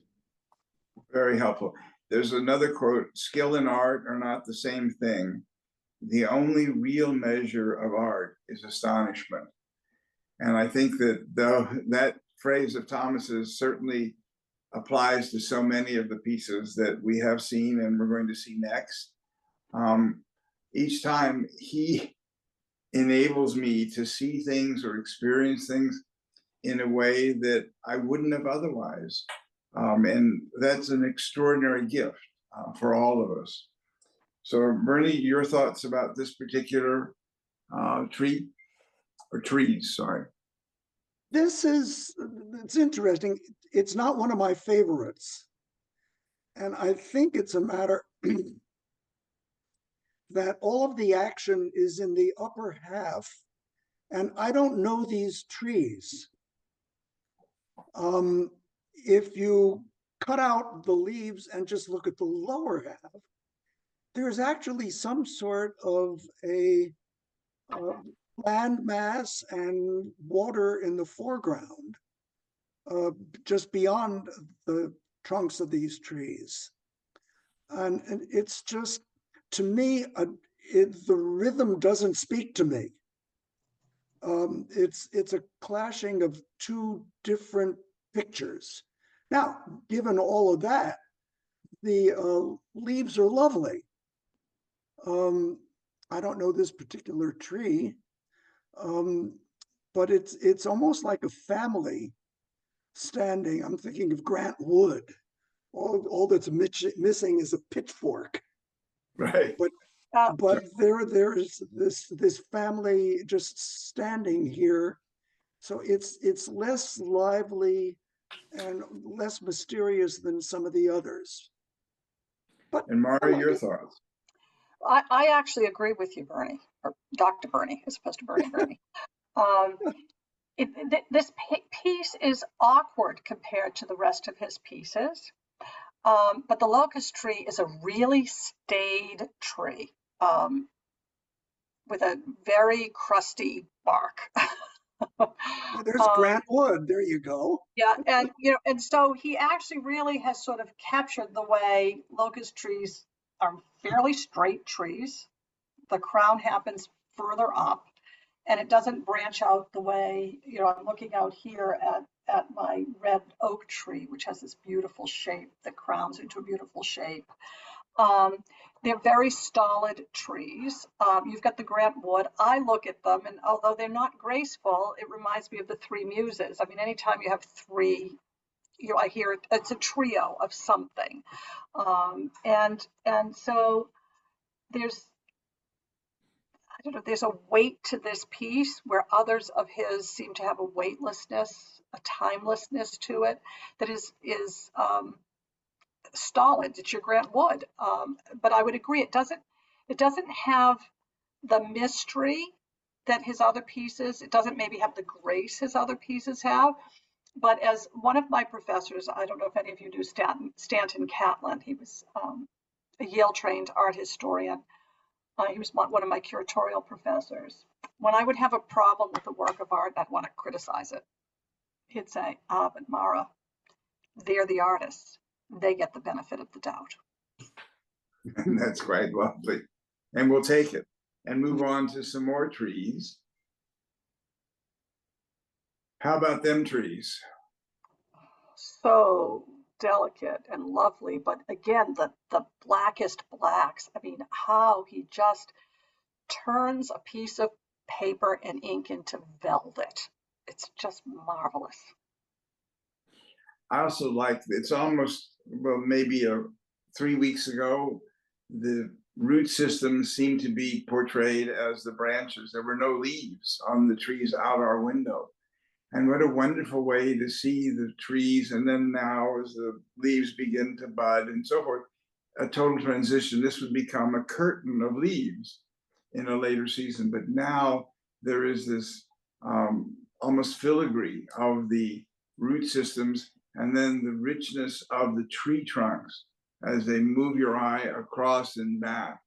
A: Very helpful. There's another quote: skill and art are not the same thing. The only real measure of art is astonishment. And I think that that phrase of Thomas's certainly applies to so many of the pieces that we have seen and we're going to see next. Each time he enables me to see things or experience things in a way that I wouldn't have otherwise. And that's an extraordinary gift for all of us. So Bernie, your thoughts about this particular tree, or trees, sorry.
C: It's interesting. It's not one of my favorites. And I think it's a matter that all of the action is in the upper half. And I don't know these trees. If you cut out the leaves and just look at the lower half, there's actually some sort of a land mass and water in the foreground, just beyond the trunks of these trees. And it's just, to me, the rhythm doesn't speak to me. It's a clashing of two different pictures. Now, given all of that, the leaves are lovely. I don't know this particular tree, but it's almost like a family standing. I'm thinking of Grant Wood. All that's missing is a pitchfork.
A: Right.
C: But there's this family just standing here. So it's less lively and less mysterious than some of the others. But
A: And Mara, your thoughts?
B: I actually agree with you, Bernie, or Dr. Bernie, as opposed to Bernie. This piece is awkward compared to the rest of his pieces. But the locust tree is a really staid tree with a very crusty bark.
C: there's Grant Wood. There you go.
B: Yeah, and and so he actually really has sort of captured the way locust trees are fairly straight trees. The crown happens further up, and it doesn't branch out the way, I'm looking out here at my red oak tree, which has this beautiful shape that crowns into a beautiful shape. They're very stolid trees. You've got the Grant Wood. I look at them, and although they're not graceful, it reminds me of the Three Muses. I mean, anytime you have three, I hear it's a trio of something. And so there's, I don't know, there's a weight to this piece where others of his seem to have a weightlessness, a timelessness to it that is stolid. It's your Grant Wood. But I would agree, it doesn't have the mystery that his other pieces, it doesn't maybe have the grace his other pieces have. But as one of my professors, I don't know if any of you knew Stanton Catlin, he was a Yale-trained art historian. He was one of my curatorial professors. When I would have a problem with a work of art, I'd want to criticize it. He'd say, but Mara, they're the artists. They get the benefit of the doubt.
A: And that's quite lovely. And we'll take it and move on to some more trees. How about them trees?
B: So delicate and lovely, but again, the blackest blacks. I mean, how he just turns a piece of paper and ink into velvet. It's just marvelous.
A: I also like, it's almost, well, maybe 3 weeks ago, the root systems seemed to be portrayed as the branches. There were no leaves on the trees out our window. And what a wonderful way to see the trees. And then now, as the leaves begin to bud and so forth, a total transition. This would become a curtain of leaves in a later season. But now there is this almost filigree of the root systems, and then the richness of the tree trunks as they move your eye across and back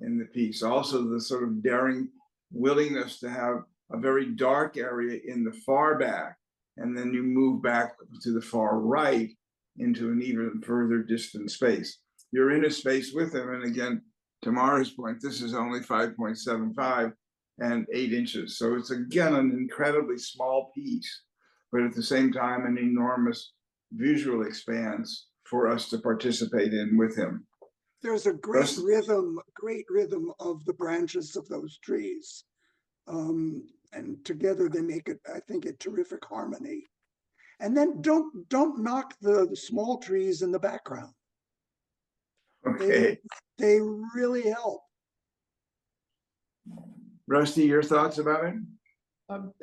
A: in the piece. Also, the sort of daring willingness to have a very dark area in the far back, and then you move back to the far right into an even further distant space. You're in a space with them, and again, to Mara's point, this is only 5.75 and 8 inches. So it's again an incredibly small piece, but at the same time, an enormous visual expanse for us to participate in with him.
C: There's a great rhythm of the branches of those trees. And together they make it, I think, a terrific harmony. And then don't knock the small trees in the background.
A: Okay.
C: They really help.
A: Rusty, your thoughts about it?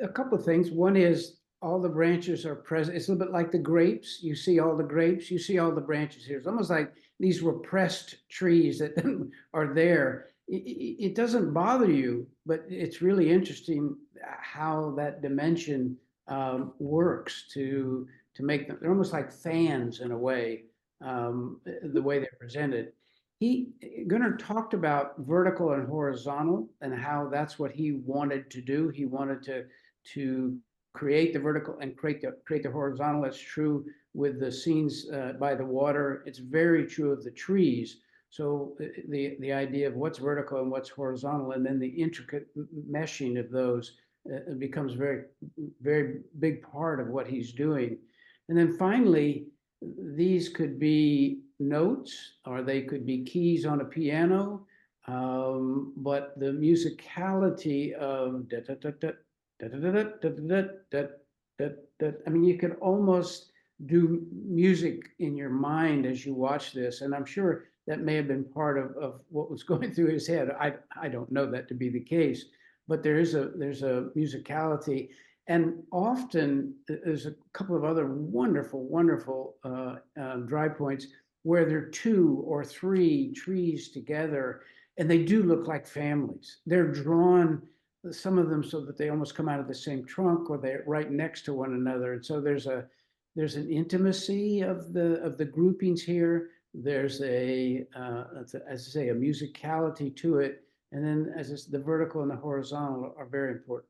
D: A couple of things. One is all the branches are present. It's a little bit like the grapes. You see all the grapes, you see all the branches here. It's almost like these repressed trees that are there. It doesn't bother you, but it's really interesting how that dimension works to make them. They're almost like fans in a way, the way they're presented. Gunnar talked about vertical and horizontal and how that's what he wanted to do. He wanted to create the vertical and create the horizontal. That's true with the scenes by the water. It's very true of the trees. So the idea of what's vertical and what's horizontal, and then the intricate meshing of those becomes very big part of what he's doing. And then finally, these could be notes, or they could be keys on a piano. But the musicality of da, da, da, da, da, da, da, da, da, da, da, da, I mean, you can almost do music in your mind as you watch this. And I'm sure that may have been part of what was going through his head. I don't know that to be the case, but there's a musicality. And often there's a couple of other wonderful dry points where there are 2 or 3 trees together, and they do look like families. They're drawn, some of them, so that they almost come out of the same trunk, or they're right next to one another. And so there's an intimacy of the groupings here. There's as I say, a musicality to it. And then the vertical and the horizontal are very important.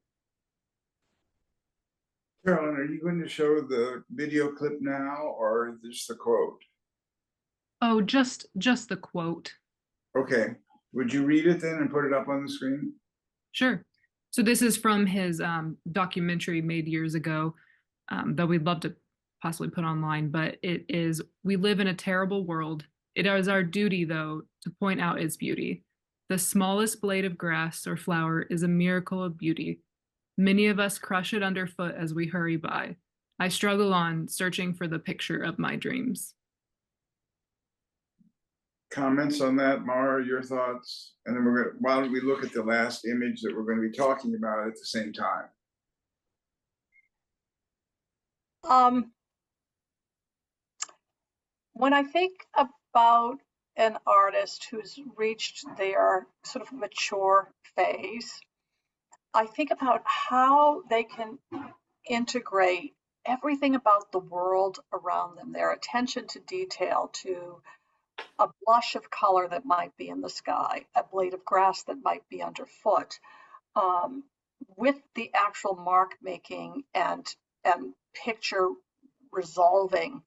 A: Carolyn, are you going to show the video clip now, or just the quote?
E: Oh, just the quote.
A: Okay. Would you read it then and put it up on the screen?
E: Sure. So this is from his documentary made years ago that we'd love to possibly put online, but it is, "We live in a terrible world. It is our duty, though, to point out its beauty. The smallest blade of grass or flower is a miracle of beauty. Many of us crush it underfoot as we hurry by. I struggle on, searching for the picture of my dreams."
A: Comments on that, Mara, your thoughts? And then why don't we look at the last image that we're going to be talking about at the same time?
B: When I think about an artist who's reached their sort of mature phase, I think about how they can integrate everything about the world around them, their attention to detail, to a blush of color that might be in the sky, a blade of grass that might be underfoot, with the actual mark making and picture resolving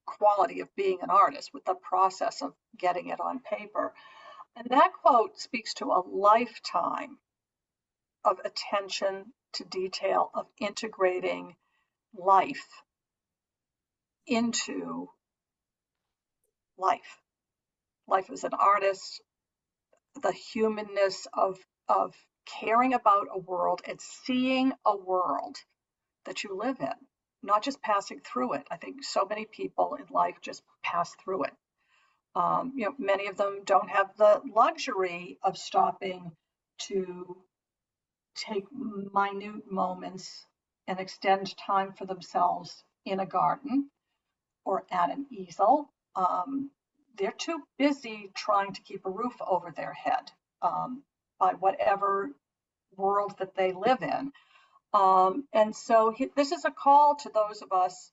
B: quality of being an artist, with the process of getting it on paper. And that quote speaks to a lifetime of attention to detail, of integrating life into life. Life as an artist, the humanness of caring about a world and seeing a world that you live in, not just passing through it. I think so many people in life just pass through it. Many of them don't have the luxury of stopping to take minute moments and extend time for themselves in a garden or at an easel. They're too busy trying to keep a roof over their head by whatever world that they live in. And so this is a call to those of us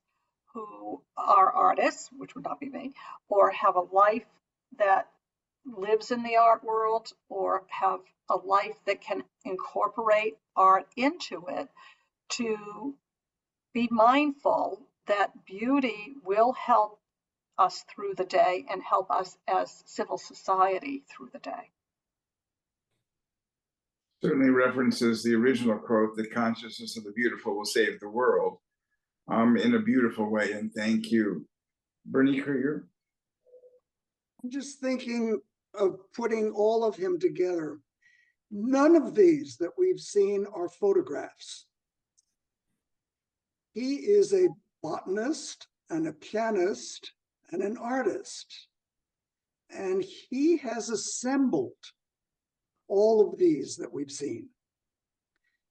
B: who are artists, which would not be me, or have a life that lives in the art world, or have a life that can incorporate art into it, to be mindful that beauty will help us through the day and help us as civil society through the day.
A: Certainly references the original quote, "The consciousness of the beautiful will save the world," in a beautiful way, and thank you. Bernie Kreger?
C: I'm just thinking of putting all of him together. None of these that we've seen are photographs. He is a botanist and a pianist and an artist. And he has assembled all of these that we've seen.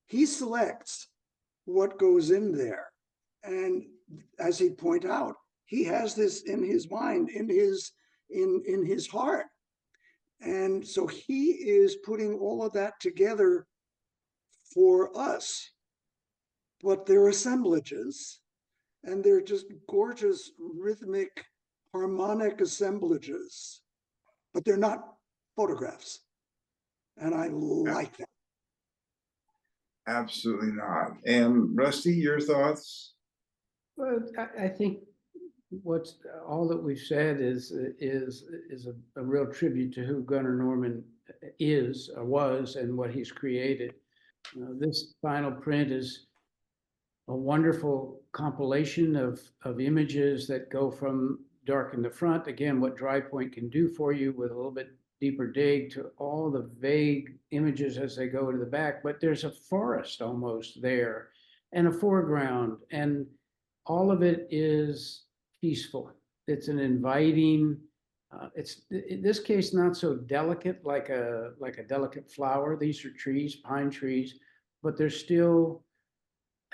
C: He selects what goes in there. And as he pointed out, he has this in his mind, in his heart. And so he is putting all of that together for us. But they're assemblages, and they're just gorgeous, rhythmic, harmonic assemblages, but they're not photographs. And I like that.
A: Absolutely not. And Rusty, your thoughts?
D: Well, I think what's all that we've said is a real tribute to who Gunnar Norrman is or was and what he's created. This final print is a wonderful compilation of images that go from dark in the front, again, what dry point can do for you with a little bit deeper dig to all the vague images as they go to the back, but there's a forest almost there and a foreground, and all of it is peaceful. It's an inviting, it's in this case not so delicate like a delicate flower. These are trees, pine trees, but there's still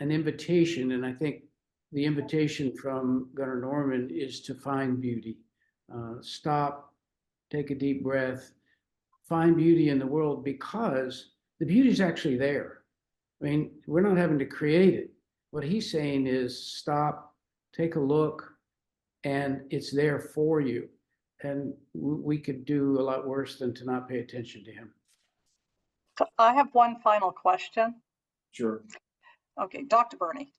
D: an invitation, and I think the invitation from Gunnar Norrman is to find beauty. Stop, take a deep breath, find beauty in the world, because the beauty is actually there. I mean, we're not having to create it. What he's saying is stop, take a look, and it's there for you. And we could do a lot worse than to not pay attention to him.
B: So I have one final question.
A: Sure.
B: Okay, Dr. Burney.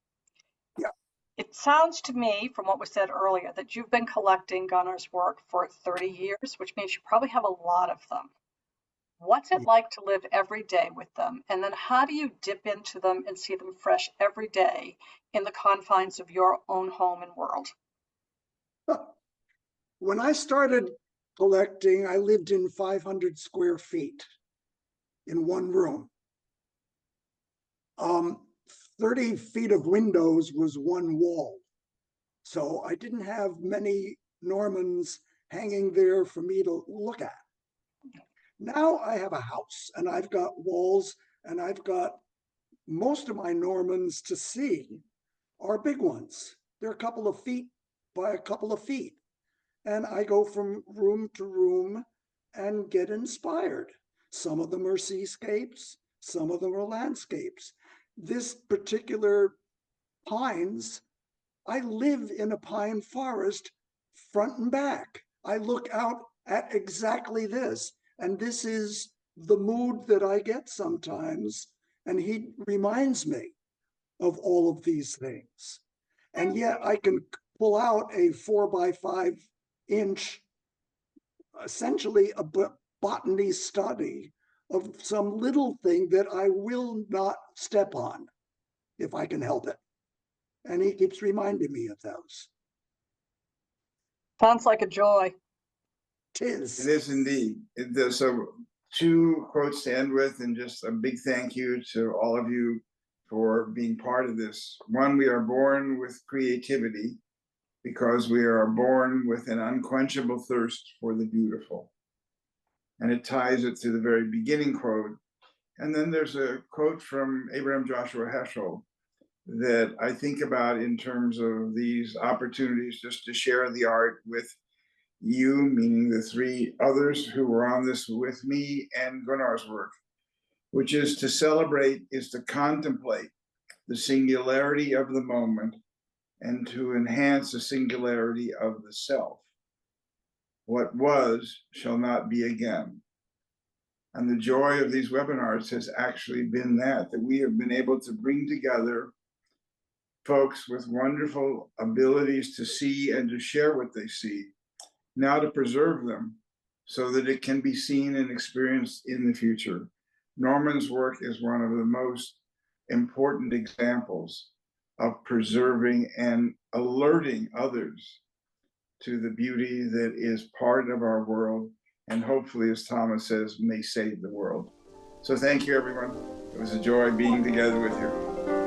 C: Yeah.
B: It sounds to me, from what was said earlier, that you've been collecting Gunnar's work for 30 years, which means you probably have a lot of them. What's it like to live every day with them? And then how do you dip into them and see them fresh every day in the confines of your own home and world?
C: When I started collecting, I lived in 500 square feet in one room. 30 feet of windows was one wall. So I didn't have many Normans hanging there for me to look at. Now I have a house and I've got walls, and I've got most of my Normans to see are big ones. They're a couple of feet by a couple of feet. And I go from room to room and get inspired. Some of them are seascapes, some of them are landscapes. This particular pines, I live in a pine forest front and back. I look out at exactly this, and this is the mood that I get sometimes, and he reminds me of all of these things. And yet I can pull out a 4x5-inch, essentially a botany study of some little thing that I will not step on if I can help it. And he keeps reminding me of those.
B: Sounds like a joy.
A: It is indeed. So 2 quotes to end with, and just a big thank you to all of you for being part of this. One, we are born with creativity because we are born with an unquenchable thirst for the beautiful. And it ties it to the very beginning quote. And then there's a quote from Abraham Joshua Heschel that I think about in terms of these opportunities just to share the art with you, meaning the 3 others who were on this with me, and Gunnar's work, which is to celebrate, is to contemplate the singularity of the moment and to enhance the singularity of the self. What was shall not be again. And the joy of these webinars has actually been that we have been able to bring together folks with wonderful abilities to see and to share what they see, now to preserve them so that it can be seen and experienced in the future. Norman's work is one of the most important examples of preserving and alerting others to the beauty that is part of our world, and hopefully, as Thomas says, may save the world. So thank you, everyone. It was a joy being together with you.